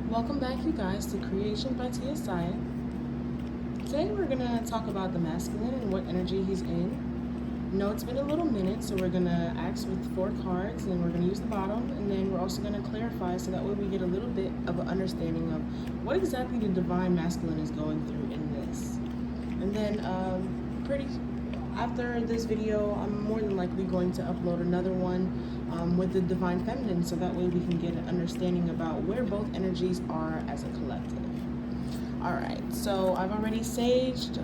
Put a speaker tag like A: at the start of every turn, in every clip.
A: Welcome back, you guys, to Creation by Tia Saya. Today we're going to talk about the masculine and what energy he's in. No, it's been a little minute, so we're going to ask with 4 cards, and we're going to use the bottom, and then we're also going to clarify so that way we get a little bit of an understanding of what exactly the divine masculine is going through in this. And then after this video, I'm more than likely going to upload another one with the divine feminine, so that way we can get an understanding about where both energies are as a collective. All right, so I've already saged,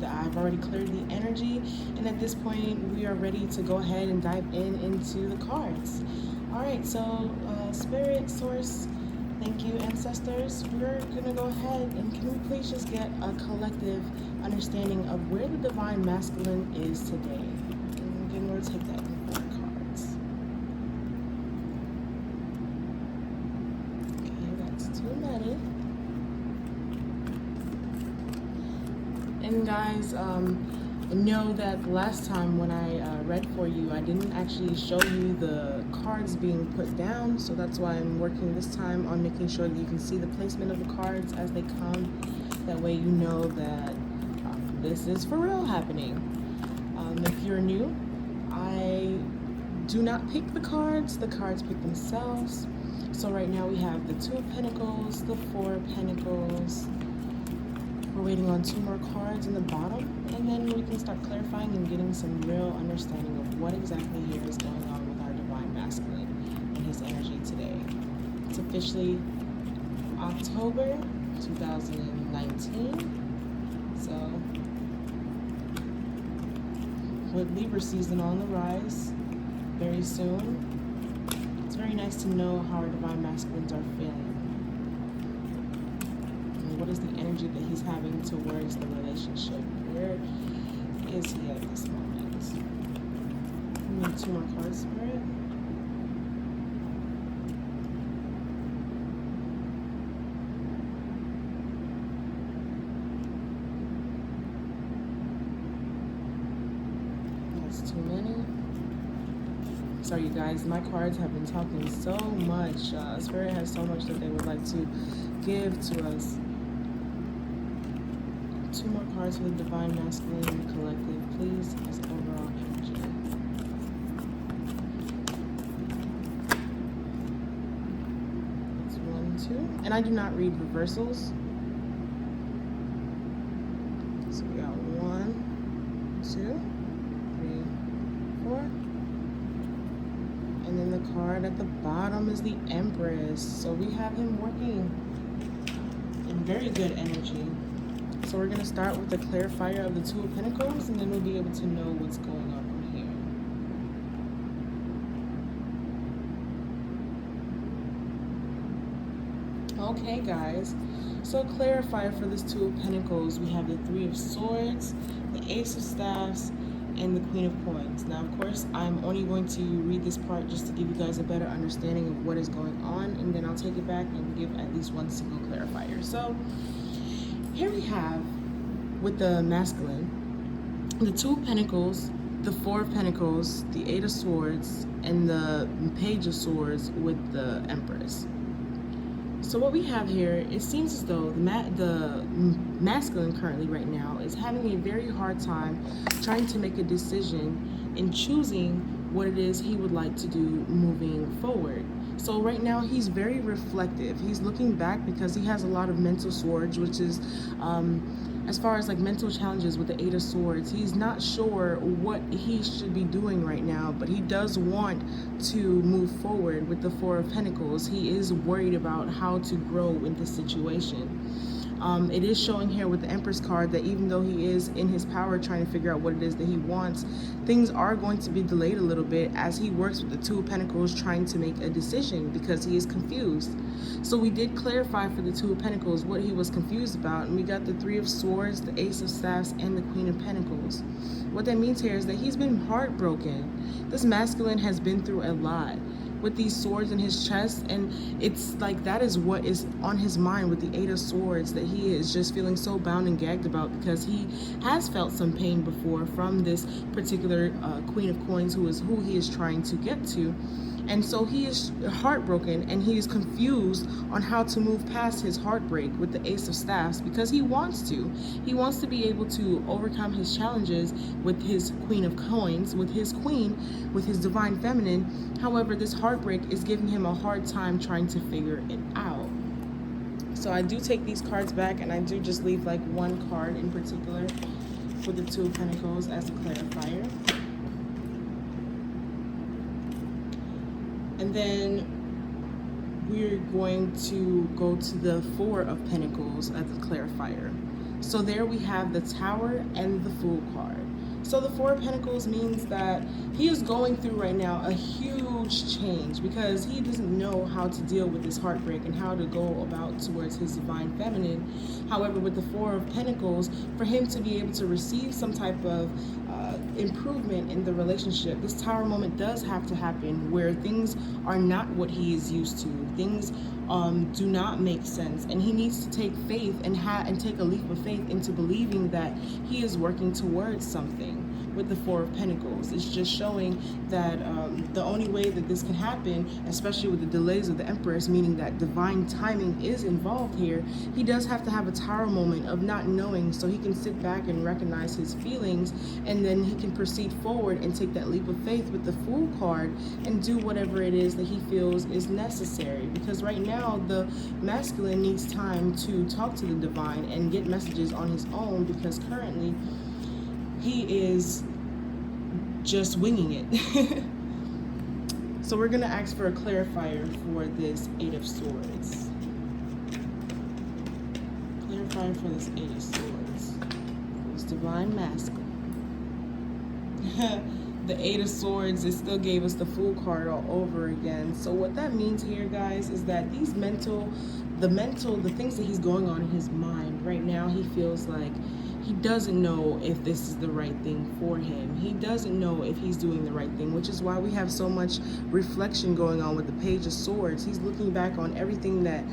A: I've already cleared the energy, and at this point we are ready to go ahead and dive into the cards. All right, so Spirit, Source, thank you, ancestors. We're gonna go ahead and can we please just get a collective understanding of where the divine masculine is today? And again, we'll take that in 4 cards. Okay, that's too many. And guys, know that the last time when I read for you, I didn't actually show you the cards being put down, so that's why I'm working this time on making sure that you can see the placement of the cards as they come. That way you know that this is for real happening. If you're new, I do not pick the cards pick themselves. So right now we have the 2 of Pentacles, the 4 of Pentacles. We're waiting on 2 more cards in the bottom, and then we can start clarifying and getting some real understanding of what exactly here is going on with our divine masculine and his energy today. It's officially October 2019. So, with Libra season on the rise very soon, it's very nice to know how our divine masculines are feeling. What is the energy that he's having towards the relationship? Where is he at this moment? We need 2 more cards, Spirit. That's too many. Sorry, you guys, my cards have been talking so much. Spirit has so much that they would like to give to us. 2 more cards for the divine masculine and the collective, please, as overall energy. That's 1, 2. And I do not read reversals. So we got 1, 2, 3, 4. And then the card at the bottom is the Empress. So we have him working in very good energy. So we're going to start with the clarifier of the 2 of Pentacles, and then we'll be able to know what's going on from here. Okay, guys. So clarifier for this 2 of Pentacles, we have the 3 of Swords, the Ace of Staffs, and the Queen of Coins. Now, of course, I'm only going to read this part just to give you guys a better understanding of what is going on, and then I'll take it back and give at least one single clarifier. So here we have, with the masculine, the 2 of Pentacles, the 4 of Pentacles, the 8 of Swords, and the Page of Swords with the Empress. So what we have here, it seems as though the masculine currently right now is having a very hard time trying to make a decision in choosing what it is he would like to do moving forward. So right now he's very reflective. He's looking back because he has a lot of mental swords, which is as far as like mental challenges with the 8 of Swords. He's not sure what he should be doing right now, but he does want to move forward with the 4 of Pentacles. He is worried about how to grow in this situation. It is showing here with the Empress card that even though he is in his power trying to figure out what it is that he wants, things are going to be delayed a little bit as he works with the 2 of Pentacles trying to make a decision because he is confused. So we did clarify for the 2 of Pentacles what he was confused about, and we got the 3 of Swords, the Ace of Staffs, and the Queen of Pentacles. What that means here is that he's been heartbroken. This masculine has been through a lot with these swords in his chest, and it's like that is what is on his mind with the 8 of Swords, that he is just feeling so bound and gagged about because he has felt some pain before from this particular Queen of Coins, who he is trying to get to. And so he is heartbroken and he is confused on how to move past his heartbreak with the Ace of Staffs, because he wants to. He wants to be able to overcome his challenges with his Queen of Coins, with his Queen, with his Divine Feminine. However, this heartbreak is giving him a hard time trying to figure it out. So I do take these cards back, and I do just leave like one card in particular for the Two of Pentacles as a clarifier. And then we're going to go to the Four of Pentacles as a clarifier. So there we have the Tower and the Fool card. So the Four of Pentacles means that he is going through right now a huge change, because he doesn't know how to deal with this heartbreak and how to go about towards his Divine Feminine. However, with the Four of Pentacles, for him to be able to receive some type of improvement in the relationship, this Tower moment does have to happen, where things are not what he is used to. Things do not make sense, and he needs to take faith and take a leap of faith into believing that he is working towards something. With the Four of Pentacles, it's just showing that the only way that this can happen, especially with the delays of the Empress, meaning that divine timing is involved here, he does have to have a Tower moment of not knowing, so he can sit back and recognize his feelings, and then he can proceed forward and take that leap of faith with the Fool card and do whatever it is that he feels is necessary. Because right now the masculine needs time to talk to the divine and get messages on his own, because currently he is just winging it. So we're gonna ask for a clarifier for this Eight of Swords. Clarifier for this Eight of Swords. This Divine Masculine. The Eight of Swords, it still gave us the Fool card all over again. So what that means here, guys, is that the things that he's going on in his mind right now, he feels like he doesn't know if this is the right thing for him. He doesn't know if he's doing the right thing, which is why we have so much reflection going on with the Page of Swords. He's looking back on everything that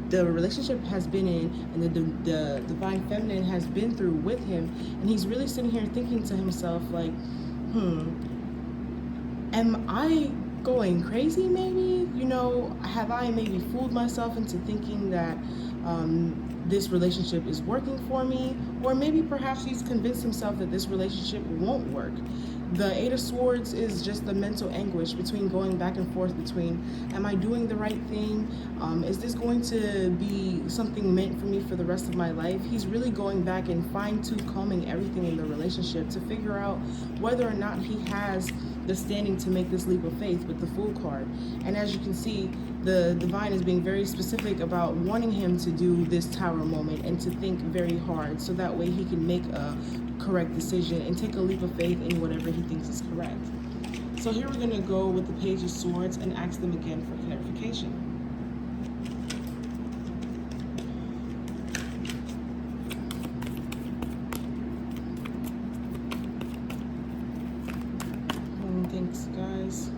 A: the relationship has been in, and the Divine Feminine has been through with him, and he's really sitting here thinking to himself like, am I going crazy maybe? You know, have I maybe fooled myself into thinking that this relationship is working for me? Or maybe perhaps he's convinced himself that this relationship won't work. The Eight of Swords is just the mental anguish between going back and forth between, am I doing the right thing? Is this going to be something meant for me for the rest of my life? He's really going back and fine-tooth combing everything in the relationship to figure out whether or not he has the standing to make this leap of faith with the Fool card. And as you can see, the Divine is being very specific about wanting him to do this Tower moment and to think very hard, so that way he can make a correct decision and take a leap of faith in whatever he thinks is correct. So here we're going to go with the Page of Swords and ask them again for clarification. Thanks, guys.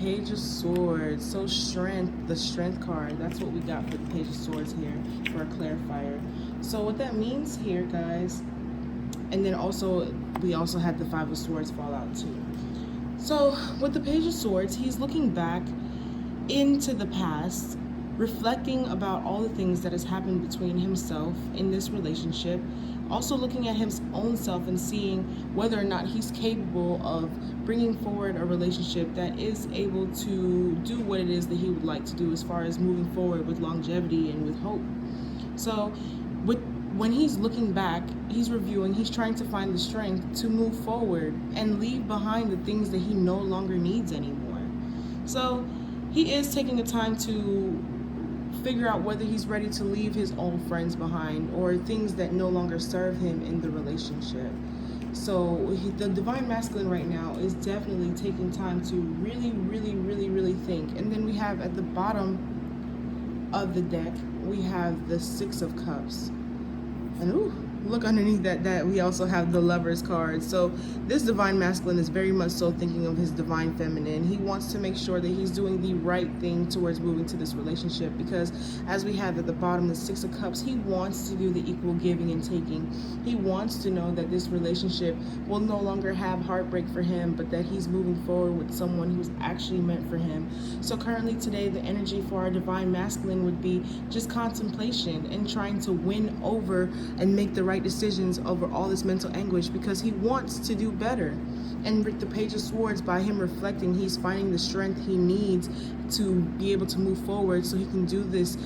A: Page of Swords. So strength, the Strength card. That's what we got for the Page of Swords here for a clarifier. So what that means here, guys, and then also we also had the Five of Swords fall out too. So with the Page of Swords, he's looking back into the past, reflecting about all the things that has happened between himself in this relationship, also looking at his own self and seeing whether or not he's capable of bringing forward a relationship that is able to do what it is that he would like to do as far as moving forward with longevity and with hope. So when he's looking back, he's reviewing, he's trying to find the strength to move forward and leave behind the things that he no longer needs anymore. So he is taking the time to figure out whether he's ready to leave his old friends behind or things that no longer serve him in the relationship. So the Divine Masculine right now is definitely taking time to really think. And then we have at the bottom of the deck, we have the Six of Cups. And look underneath that we also have the Lovers card. So this divine masculine is very much so thinking of his divine feminine. He wants to make sure that he's doing the right thing towards moving to this relationship, because as we have at the bottom the Six of Cups, he wants to do the equal giving and taking. He wants to know that this relationship will no longer have heartbreak for him, but that he's moving forward with someone who's actually meant for him. So currently today, the energy for our divine masculine would be just contemplation and trying to win over and make the right decisions over all this mental anguish, because he wants to do better. And with the Page of Swords, by him reflecting, he's finding the strength he needs to be able to move forward so he can do this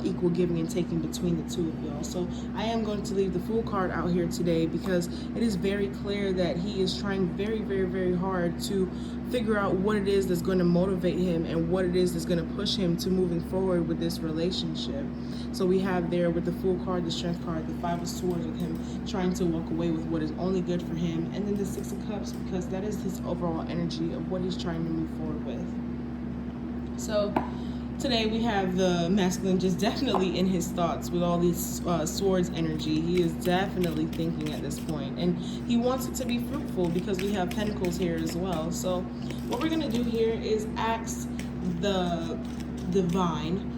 A: equal giving and taking between the two of y'all. So I am going to leave the Fool card out here today, because it is very clear that he is trying very, very, very hard to figure out what it is that's going to motivate him and what it is that's going to push him to moving forward with this relationship. So we have there with the Fool card, the Strength card, the Five of Swords, with him trying to walk away with what is only good for him, and then the Six of Cups, because that is his overall energy of what he's trying to move forward with. So today we have the masculine just definitely in his thoughts with all these swords energy. He is definitely thinking at this point, and he wants it to be fruitful, because we have Pentacles here as well. So what we're going to do here is ask the divine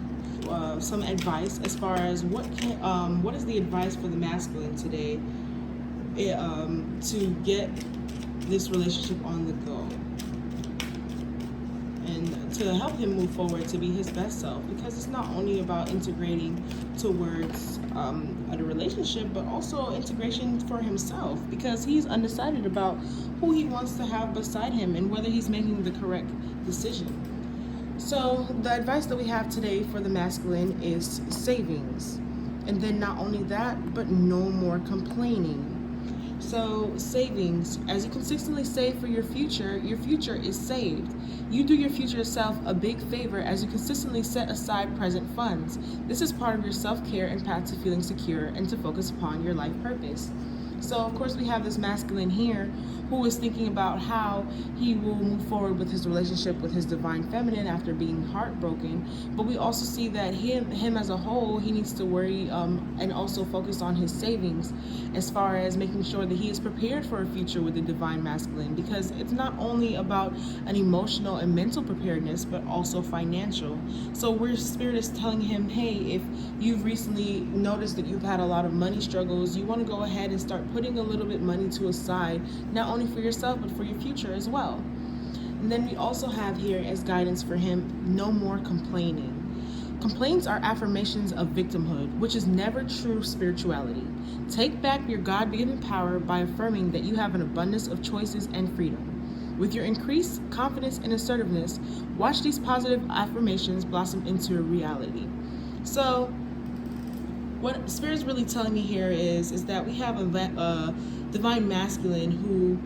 A: some advice as far as what is the advice for the masculine today to get this relationship on the go, and to help him move forward to be his best self, because it's not only about integrating towards a relationship, but also integration for himself, because he's undecided about who he wants to have beside him and whether he's making the correct decision. So the advice that we have today for the masculine is savings, and then not only that, but no more complaining. So savings, as you consistently save for your future is saved. You do your future self a big favor as you consistently set aside present funds. This is part of your self-care and path to feeling secure and to focus upon your life purpose. So of course we have this masculine here who is thinking about how he will move forward with his relationship with his divine feminine after being heartbroken. But we also see that him as a whole, he needs to worry and also focus on his savings, as far as making sure that he is prepared for a future with the divine masculine, because it's not only about an emotional and mental preparedness, but also financial. So Spirit is telling him, hey, if you've recently noticed that you've had a lot of money struggles, you want to go ahead and start putting a little bit money to aside, not only for yourself, but for your future as well. And then we also have here as guidance for him, no more complaining. Complaints are affirmations of victimhood, which is never true spirituality. Take back your God-given power by affirming that you have an abundance of choices and freedom. With your increased confidence and assertiveness, watch these positive affirmations blossom into a reality. So what Spirit's really telling me here is that we have a divine masculine who,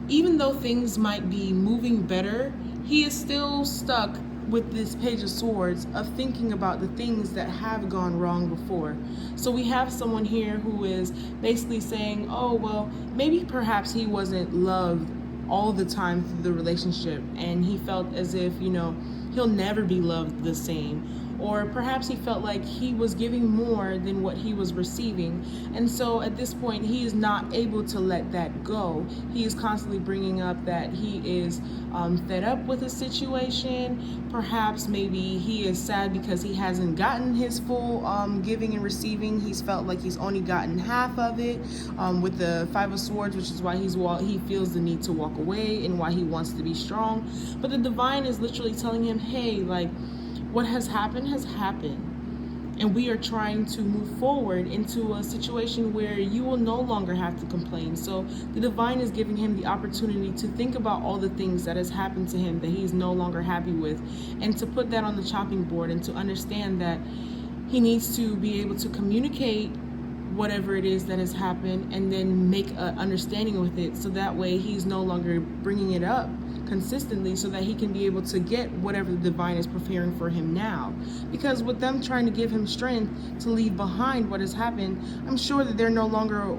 A: even though things might be moving better, he is still stuck with this Page of Swords of thinking about the things that have gone wrong before. So we have someone here who is basically saying, oh, well, maybe perhaps he wasn't loved all the time through the relationship, and he felt as if, he'll never be loved the same. Or perhaps he felt like he was giving more than what he was receiving. And so at this point, he is not able to let that go. He is constantly bringing up that he is fed up with the situation. Perhaps maybe he is sad because he hasn't gotten his full giving and receiving. He's felt like he's only gotten half of it with the Five of Swords, which is why he feels the need to walk away and why he wants to be strong. But the divine is literally telling him, hey, like, what has happened, and we are trying to move forward into a situation where you will no longer have to complain. So the divine is giving him the opportunity to think about all the things that has happened to him that he's no longer happy with, and to put that on the chopping board, and to understand that he needs to be able to communicate whatever it is that has happened, and then make an understanding with it, so that way he's no longer bringing it up consistently, so that he can be able to get whatever the divine is preparing for him now. Because with them trying to give him strength to leave behind what has happened, I'm sure that they're no longer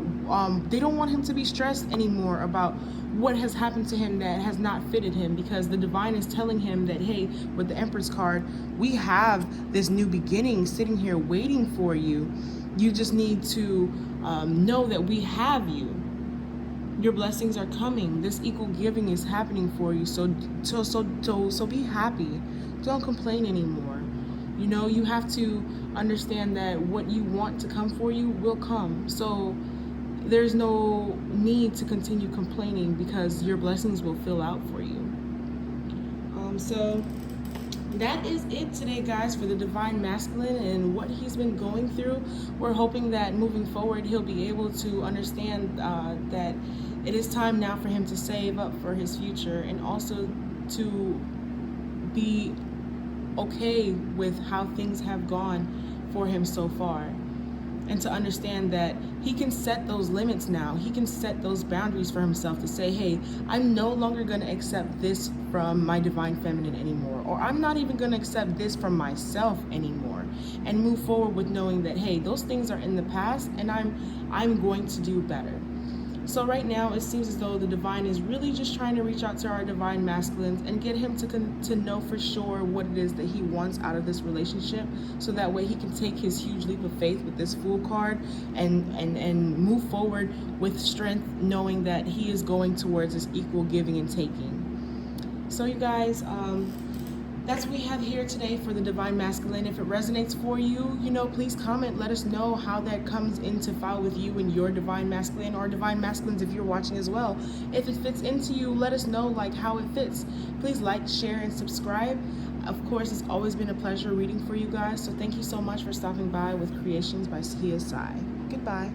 A: they don't want him to be stressed anymore about what has happened to him that has not fitted him, because the divine is telling him that, hey, with the Empress card, we have this new beginning sitting here waiting for you. You just need to know that we have you. Your blessings are coming. This equal giving is happening for you. So be happy. Don't complain anymore. You know, you have to understand that what you want to come for you will come. So there's no need to continue complaining, because your blessings will fill out for you. So that is it today, guys, for the Divine Masculine and what he's been going through. We're hoping that moving forward he'll be able to understand that it is time now for him to save up for his future, and also to be okay with how things have gone for him so far, and to understand that he can set those limits now. He can set those boundaries for himself to say, hey, I'm no longer going to accept this from my divine feminine anymore, or I'm not even going to accept this from myself anymore, and move forward with knowing that, hey, those things are in the past and I'm going to do better. So right now, it seems as though the divine is really just trying to reach out to our divine masculines and get him to know for sure what it is that he wants out of this relationship, so that way he can take his huge leap of faith with this Fool card and move forward with strength, knowing that he is going towards this equal giving and taking. So you guys, that's what we have here today for the Divine Masculine. If it resonates for you, please comment. Let us know how that comes into file with you and your Divine Masculine, or Divine Masculines if you're watching as well. If it fits into you, let us know how it fits. Please like, share, and subscribe. Of course, it's always been a pleasure reading for you guys. So thank you so much for stopping by with Creations by Sia Sai. Goodbye.